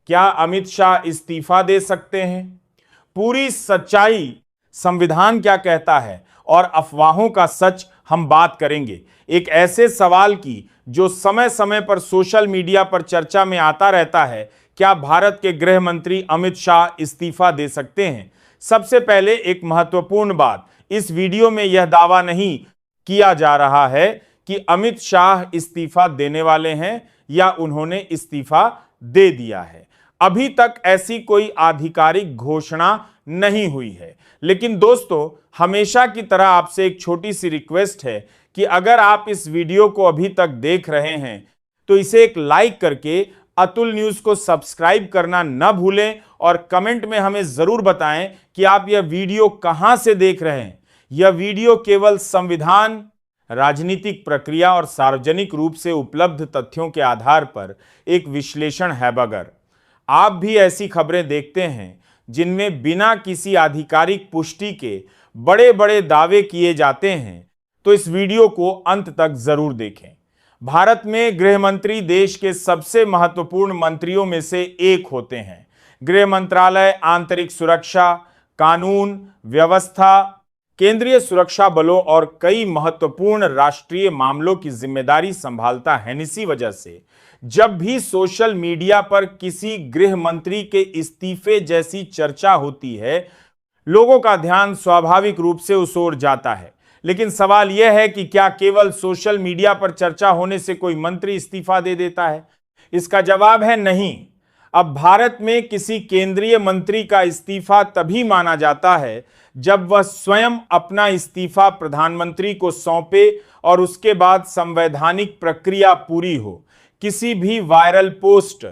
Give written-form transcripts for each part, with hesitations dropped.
क्या अमित शाह इस्तीफा दे सकते हैं? पूरी सच्चाई, संविधान क्या कहता है और अफवाहों का सच हम बात करेंगे। एक ऐसे सवाल की जो समय समय पर सोशल मीडिया पर चर्चा में आता रहता है, क्या भारत के गृह मंत्री अमित शाह इस्तीफा दे सकते हैं? सबसे पहले एक महत्वपूर्ण बात, इस वीडियो में यह दावा नहीं किया जा रहा है कि अमित शाह इस्तीफा देने वाले हैं या उन्होंने इस्तीफा दे दिया है। अभी तक ऐसी कोई आधिकारिक घोषणा नहीं हुई है। लेकिन दोस्तों, हमेशा की तरह आपसे एक छोटी सी रिक्वेस्ट है कि अगर आप इस वीडियो को अभी तक देख रहे हैं तो इसे एक लाइक करके अतुल न्यूज को सब्सक्राइब करना न भूलें और कमेंट में हमें जरूर बताएं कि आप यह वीडियो कहां से देख रहे हैं। यह वीडियो केवल संविधान, राजनीतिक प्रक्रिया और सार्वजनिक रूप से उपलब्ध तथ्यों के आधार पर एक विश्लेषण है। अगर आप भी ऐसी खबरें देखते हैं जिनमें बिना किसी आधिकारिक पुष्टि के बड़े बड़े दावे किए जाते हैं तो इस वीडियो को अंत तक जरूर देखें। भारत में गृह मंत्री देश के सबसे महत्वपूर्ण मंत्रियों में से एक होते हैं। गृह मंत्रालय आंतरिक सुरक्षा, कानून व्यवस्था, केंद्रीय सुरक्षा बलों और कई महत्वपूर्ण राष्ट्रीय मामलों की जिम्मेदारी संभालता है। इसी वजह से जब भी सोशल मीडिया पर किसी गृह मंत्री के इस्तीफे जैसी चर्चा होती है, लोगों का ध्यान स्वाभाविक रूप से उस ओर जाता है। लेकिन सवाल यह है कि क्या केवल सोशल मीडिया पर चर्चा होने से कोई मंत्री इस्तीफा दे देता है? इसका जवाब है नहीं। अब भारत में किसी केंद्रीय मंत्री का इस्तीफा तभी माना जाता है जब वह स्वयं अपना इस्तीफा प्रधानमंत्री को सौंपे और उसके बाद संवैधानिक प्रक्रिया पूरी हो। किसी भी वायरल पोस्ट,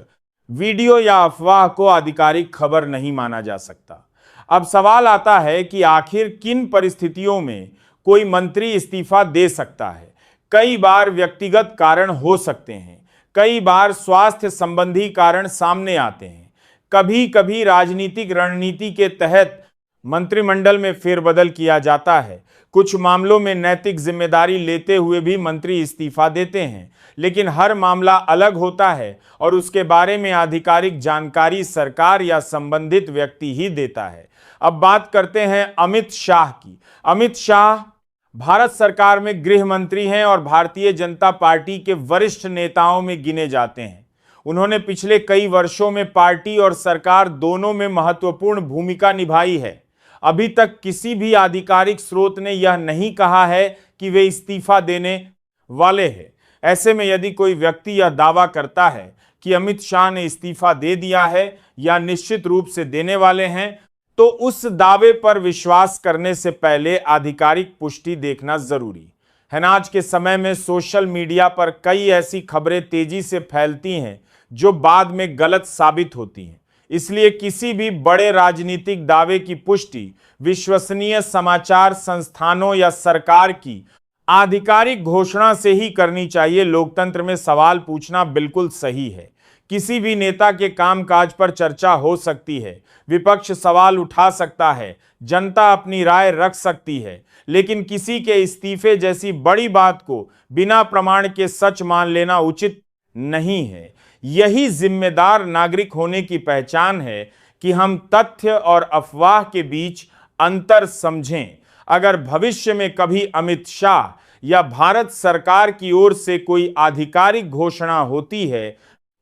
वीडियो या अफवाह को आधिकारिक खबर नहीं माना जा सकता। अब सवाल आता है कि आखिर किन परिस्थितियों में कोई मंत्री इस्तीफा दे सकता है? कई बार व्यक्तिगत कारण हो सकते हैं, कई बार स्वास्थ्य संबंधी कारण सामने आते हैं, कभी कभी राजनीतिक रणनीति के तहत मंत्रिमंडल में फेरबदल किया जाता है, कुछ मामलों में नैतिक जिम्मेदारी लेते हुए भी मंत्री इस्तीफा देते हैं। लेकिन हर मामला अलग होता है और उसके बारे में आधिकारिक जानकारी सरकार या संबंधित व्यक्ति ही देता है। अब बात करते हैं अमित शाह की। अमित शाह भारत सरकार में गृह मंत्री हैं और भारतीय जनता पार्टी के वरिष्ठ नेताओं में गिने जाते हैं। उन्होंने पिछले कई वर्षों में पार्टी और सरकार दोनों में महत्वपूर्ण भूमिका निभाई है। अभी तक किसी भी आधिकारिक स्रोत ने यह नहीं कहा है कि वे इस्तीफा देने वाले हैं। ऐसे में यदि कोई व्यक्ति यह दावा करता है कि अमित शाह ने इस्तीफा दे दिया है या निश्चित रूप से देने वाले हैं, तो उस दावे पर विश्वास करने से पहले आधिकारिक पुष्टि देखना जरूरी है ना। आज के समय में सोशल मीडिया पर कई ऐसी खबरें तेजी से फैलती हैं जो बाद में गलत साबित होती हैं। इसलिए किसी भी बड़े राजनीतिक दावे की पुष्टि विश्वसनीय समाचार संस्थानों या सरकार की आधिकारिक घोषणा से ही करनी चाहिए। लोकतंत्र में सवाल पूछना बिल्कुल सही है। किसी भी नेता के कामकाज पर चर्चा हो सकती है, विपक्ष सवाल उठा सकता है, जनता अपनी राय रख सकती है, लेकिन किसी के इस्तीफे जैसी बड़ी बात को बिना प्रमाण के सच मान लेना उचित नहीं है। यही जिम्मेदार नागरिक होने की पहचान है कि हम तथ्य और अफवाह के बीच अंतर समझें। अगर भविष्य में कभी अमित शाह या भारत सरकार की ओर से कोई आधिकारिक घोषणा होती है,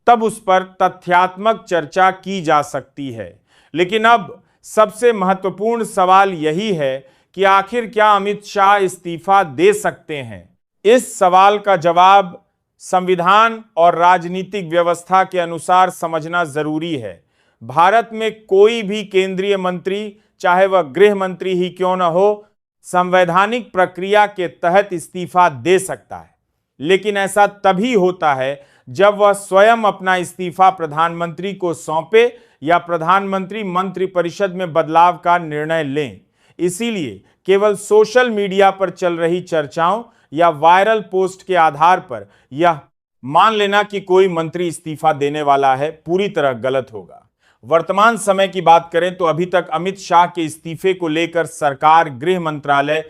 तब उस पर तथ्यात्मक चर्चा की जा सकती है। लेकिन अब सबसे महत्वपूर्ण सवाल यही है कि आखिर क्या अमित शाह इस्तीफा दे सकते हैं? इस सवाल का जवाब संविधान और राजनीतिक व्यवस्था के अनुसार समझना जरूरी है। भारत में कोई भी केंद्रीय मंत्री, चाहे वह गृह मंत्री ही क्यों न हो, संवैधानिक प्रक्रिया के तहत इस्तीफा दे सकता है। लेकिन ऐसा तभी होता है जब वह स्वयं अपना इस्तीफा प्रधानमंत्री को सौंपे या प्रधानमंत्री मंत्रिपरिषद में बदलाव का निर्णय लें। इसीलिए केवल सोशल मीडिया पर चल रही चर्चाओं या वायरल पोस्ट के आधार पर यह मान लेना कि कोई मंत्री इस्तीफा देने वाला है, पूरी तरह गलत होगा। वर्तमान समय की बात करें तो अभी तक अमित शाह के इस्तीफे को लेकर सरकार, गृह मंत्रालय,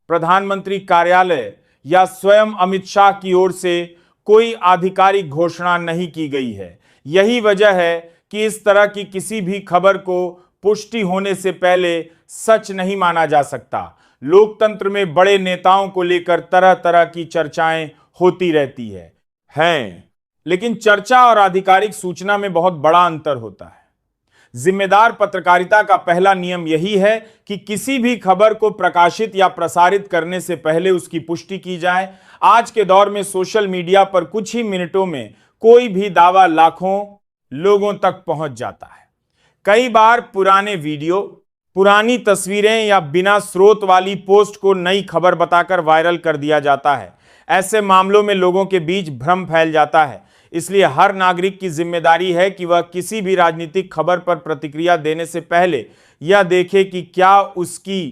प्रधानमंत्री कार्यालय या स्वयं अमित शाह की ओर से कोई आधिकारिक घोषणा नहीं की गई है। यही वजह है कि इस तरह की किसी भी खबर को पुष्टि होने से पहले सच नहीं माना जा सकता। लोकतंत्र में बड़े नेताओं को लेकर तरह तरह की चर्चाएं होती रहती हैं, लेकिन चर्चा और आधिकारिक सूचना में बहुत बड़ा अंतर होता है। जिम्मेदार पत्रकारिता का पहला नियम यही है कि किसी भी खबर को प्रकाशित या प्रसारित करने से पहले उसकी पुष्टि की जाए। आज के दौर में सोशल मीडिया पर कुछ ही मिनटों में कोई भी दावा लाखों लोगों तक पहुंच जाता है। कई बार पुराने वीडियो, पुरानी तस्वीरें या बिना स्रोत वाली पोस्ट को नई खबर बताकर वायरल कर दिया जाता है। ऐसे मामलों में लोगों के बीच भ्रम फैल जाता है। इसलिए हर नागरिक की जिम्मेदारी है कि वह किसी भी राजनीतिक खबर पर प्रतिक्रिया देने से पहले यह देखे कि क्या उसकी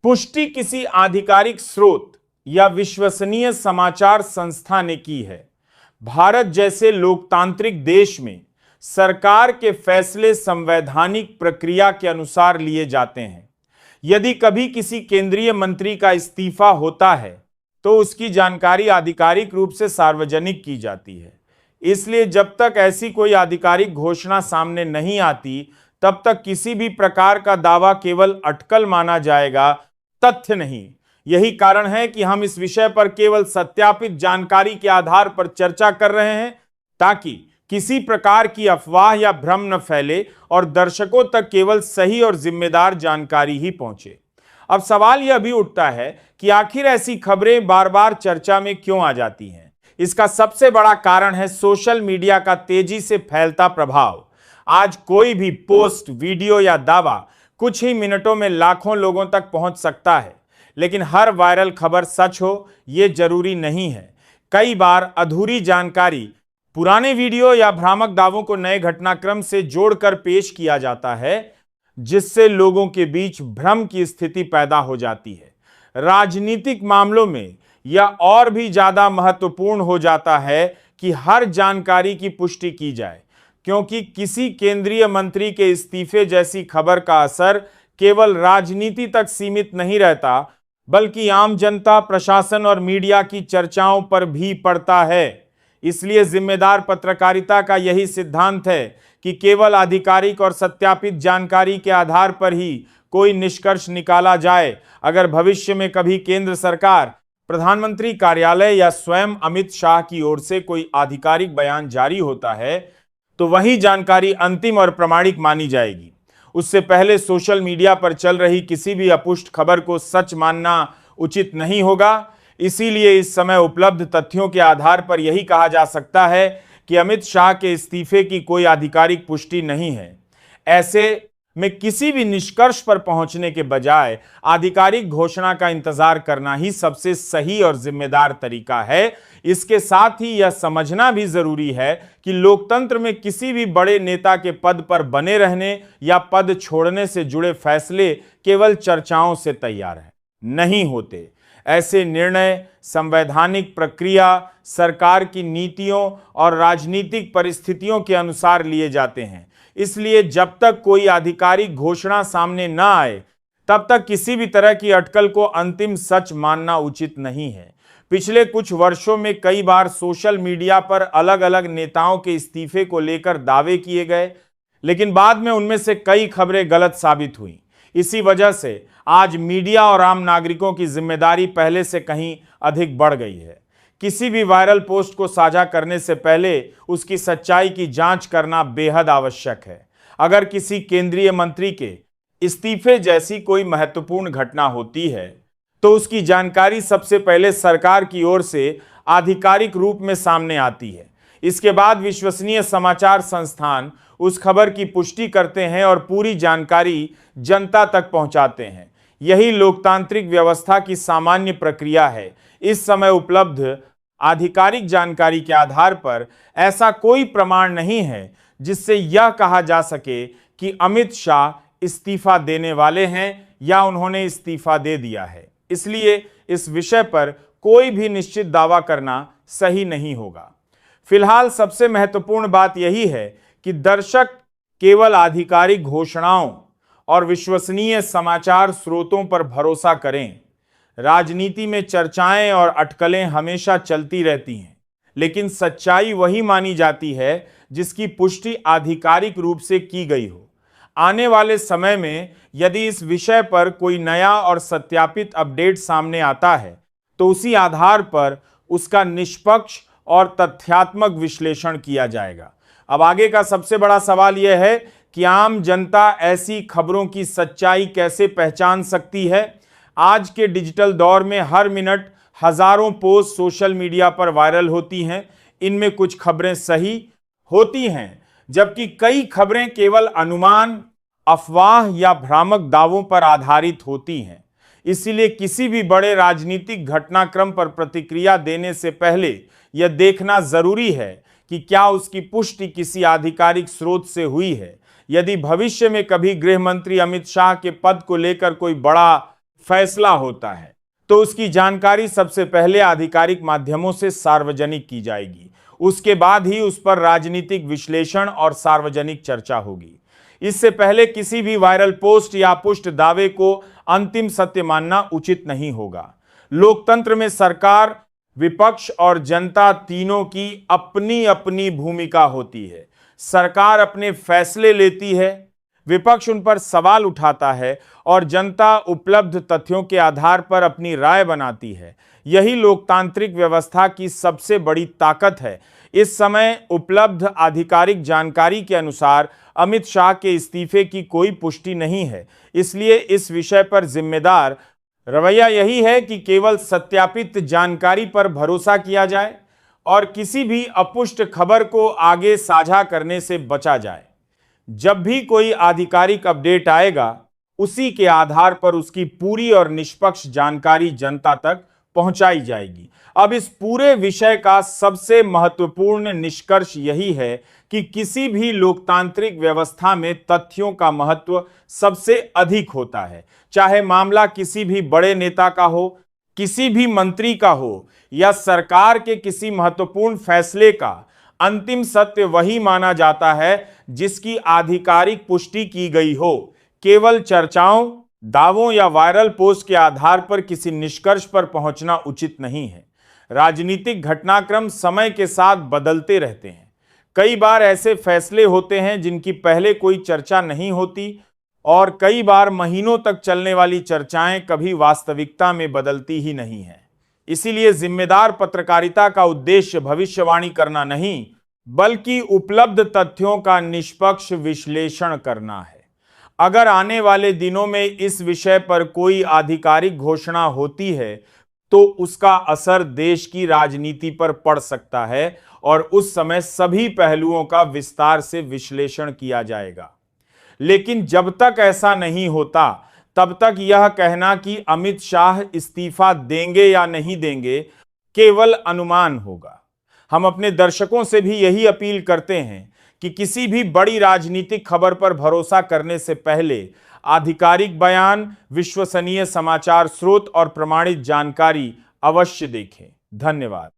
पुष्टि किसी आधिकारिक स्रोत या विश्वसनीय समाचार संस्था ने की है। भारत जैसे लोकतांत्रिक देश में सरकार के फैसले संवैधानिक प्रक्रिया के अनुसार लिए जाते हैं। यदि कभी किसी केंद्रीय मंत्री का इस्तीफा होता है तो उसकी जानकारी आधिकारिक रूप से सार्वजनिक की जाती है। इसलिए जब तक ऐसी कोई आधिकारिक घोषणा सामने नहीं आती, तब तक किसी भी प्रकार का दावा केवल अटकल माना जाएगा, तथ्य नहीं। यही कारण है कि हम इस विषय पर केवल सत्यापित जानकारी के आधार पर चर्चा कर रहे हैं, ताकि किसी प्रकार की अफवाह या भ्रम न फैले और दर्शकों तक केवल सही और जिम्मेदार जानकारी ही पहुंचे। अब सवाल यह भी उठता है कि आखिर ऐसी खबरें बार बार चर्चा में क्यों आ जाती हैं। इसका सबसे बड़ा कारण है सोशल मीडिया का तेजी से फैलता प्रभाव। आज कोई भी पोस्ट, वीडियो या दावा कुछ ही मिनटों में लाखों लोगों तक पहुंच सकता है, लेकिन हर वायरल खबर सच हो यह जरूरी नहीं है। कई बार अधूरी जानकारी, पुराने वीडियो या भ्रामक दावों को नए घटनाक्रम से जोड़कर पेश किया जाता है, जिससे लोगों के बीच भ्रम की स्थिति पैदा हो जाती है। राजनीतिक मामलों में यह और भी ज्यादा महत्वपूर्ण हो जाता है कि हर जानकारी की पुष्टि की जाए, क्योंकि किसी केंद्रीय मंत्री के इस्तीफे जैसी खबर का असर केवल राजनीति तक सीमित नहीं रहता, बल्कि आम जनता, प्रशासन और मीडिया की चर्चाओं पर भी पड़ता है। इसलिए जिम्मेदार पत्रकारिता का यही सिद्धांत है कि केवल आधिकारिक और सत्यापित जानकारी के आधार पर ही कोई निष्कर्ष निकाला जाए। अगर भविष्य में कभी केंद्र सरकार, प्रधानमंत्री कार्यालय या स्वयं अमित शाह की ओर से कोई आधिकारिक बयान जारी होता है, तो वही जानकारी अंतिम और प्रमाणिक मानी जाएगी। उससे पहले सोशल मीडिया पर चल रही किसी भी अपुष्ट खबर को सच मानना उचित नहीं होगा। इसीलिए इस समय उपलब्ध तथ्यों के आधार पर यही कहा जा सकता है कि अमित शाह के इस्तीफे की कोई आधिकारिक पुष्टि नहीं है। ऐसे में किसी भी निष्कर्ष पर पहुंचने के बजाय आधिकारिक घोषणा का इंतजार करना ही सबसे सही और जिम्मेदार तरीका है। इसके साथ ही यह समझना भी जरूरी है कि लोकतंत्र में किसी भी बड़े नेता के पद पर बने रहने या पद छोड़ने से जुड़े फैसले केवल चर्चाओं से तैयार नहीं होते। ऐसे निर्णय संवैधानिक प्रक्रिया, सरकार की नीतियों और राजनीतिक परिस्थितियों के अनुसार लिए जाते हैं। इसलिए जब तक कोई आधिकारिक घोषणा सामने न आए, तब तक किसी भी तरह की अटकल को अंतिम सच मानना उचित नहीं है। पिछले कुछ वर्षों में कई बार सोशल मीडिया पर अलग अलग नेताओं के इस्तीफे को लेकर दावे किए गए, लेकिन बाद में उनमें से कई खबरें गलत साबित हुई। इसी वजह से आज मीडिया और आम नागरिकों की जिम्मेदारी पहले से कहीं अधिक बढ़ गई है। किसी भी वायरल पोस्ट को साझा करने से पहले उसकी सच्चाई की जांच करना बेहद आवश्यक है। अगर किसी केंद्रीय मंत्री के इस्तीफे जैसी कोई महत्वपूर्ण घटना होती है, तो उसकी जानकारी सबसे पहले सरकार की ओर से आधिकारिक रूप में सामने आती है। इसके बाद विश्वसनीय समाचार संस्थान उस खबर की पुष्टि करते हैं और पूरी जानकारी जनता तक पहुंचाते हैं। यही लोकतांत्रिक व्यवस्था की सामान्य प्रक्रिया है। इस समय उपलब्ध आधिकारिक जानकारी के आधार पर ऐसा कोई प्रमाण नहीं है जिससे यह कहा जा सके कि अमित शाह इस्तीफा देने वाले हैं या उन्होंने इस्तीफा दे दिया है। इसलिए इस विषय पर कोई भी निश्चित दावा करना सही नहीं होगा। फिलहाल सबसे महत्वपूर्ण बात यही है कि दर्शक केवल आधिकारिक घोषणाओं और विश्वसनीय समाचार स्रोतों पर भरोसा करें। राजनीति में चर्चाएं और अटकलें हमेशा चलती रहती हैं, लेकिन सच्चाई वही मानी जाती है जिसकी पुष्टि आधिकारिक रूप से की गई हो। आने वाले समय में यदि इस विषय पर कोई नया और सत्यापित अपडेट सामने आता है तो उसी आधार पर उसका निष्पक्ष और तथ्यात्मक विश्लेषण किया जाएगा। अब आगे का सबसे बड़ा सवाल यह है कि आम जनता ऐसी खबरों की सच्चाई कैसे पहचान सकती है। आज के डिजिटल दौर में हर मिनट हजारों पोस्ट सोशल मीडिया पर वायरल होती हैं। इनमें कुछ खबरें सही होती हैं जबकि कई खबरें केवल अनुमान, अफवाह या भ्रामक दावों पर आधारित होती हैं। इसीलिए किसी भी बड़े राजनीतिक घटनाक्रम पर प्रतिक्रिया देने से पहले यह देखना जरूरी है कि क्या उसकी पुष्टि किसी आधिकारिक स्रोत से हुई है। यदि भविष्य में कभी गृह मंत्री अमित शाह के पद को लेकर कोई बड़ा फैसला होता है तो उसकी जानकारी सबसे पहले आधिकारिक माध्यमों से सार्वजनिक की जाएगी। उसके बाद ही उस पर राजनीतिक विश्लेषण और सार्वजनिक चर्चा होगी। इससे पहले किसी भी वायरल पोस्ट या पुष्ट दावे को अंतिम सत्य मानना उचित नहीं होगा। लोकतंत्र में सरकार, विपक्ष और जनता तीनों की अपनी अपनी भूमिका होती है। सरकार अपने फैसले लेती है, विपक्ष उन पर सवाल उठाता है और जनता उपलब्ध तथ्यों के आधार पर अपनी राय बनाती है। यही लोकतांत्रिक व्यवस्था की सबसे बड़ी ताकत है। इस समय उपलब्ध आधिकारिक जानकारी के अनुसार अमित शाह के इस्तीफे की कोई पुष्टि नहीं है। इसलिए इस विषय पर जिम्मेदार रवैया यही है कि केवल सत्यापित जानकारी पर भरोसा किया जाए और किसी भी अपुष्ट खबर को आगे साझा करने से बचा जाए। जब भी कोई आधिकारिक अपडेट आएगा उसी के आधार पर उसकी पूरी और निष्पक्ष जानकारी जनता तक पहुंचाई जाएगी। अब इस पूरे विषय का सबसे महत्वपूर्ण निष्कर्ष यही है कि किसी भी लोकतांत्रिक व्यवस्था में तथ्यों का महत्व सबसे अधिक होता है। चाहे मामला किसी भी बड़े नेता का हो, किसी भी मंत्री का हो या सरकार के किसी महत्वपूर्ण फैसले का, अंतिम सत्य वही माना जाता है जिसकी आधिकारिक पुष्टि की गई हो। केवल चर्चाओं, दावों या वायरल पोस्ट के आधार पर किसी निष्कर्ष पर पहुंचना उचित नहीं है। राजनीतिक घटनाक्रम समय के साथ बदलते रहते हैं। कई बार ऐसे फैसले होते हैं जिनकी पहले कोई चर्चा नहीं होती और कई बार महीनों तक चलने वाली चर्चाएं कभी वास्तविकता में बदलती ही नहीं है। इसीलिए जिम्मेदार पत्रकारिता का उद्देश्य भविष्यवाणी करना नहीं बल्कि उपलब्ध तथ्यों का निष्पक्ष विश्लेषण करना है। अगर आने वाले दिनों में इस विषय पर कोई आधिकारिक घोषणा होती है तो उसका असर देश की राजनीति पर पड़ सकता है और उस समय सभी पहलुओं का विस्तार से विश्लेषण किया जाएगा। लेकिन जब तक ऐसा नहीं होता तब तक यह कहना कि अमित शाह इस्तीफा देंगे या नहीं देंगे केवल अनुमान होगा। हम अपने दर्शकों से भी यही अपील करते हैं कि किसी भी बड़ी राजनीतिक खबर पर भरोसा करने से पहले आधिकारिक बयान, विश्वसनीय समाचार स्रोत और प्रमाणित जानकारी अवश्य देखें। धन्यवाद।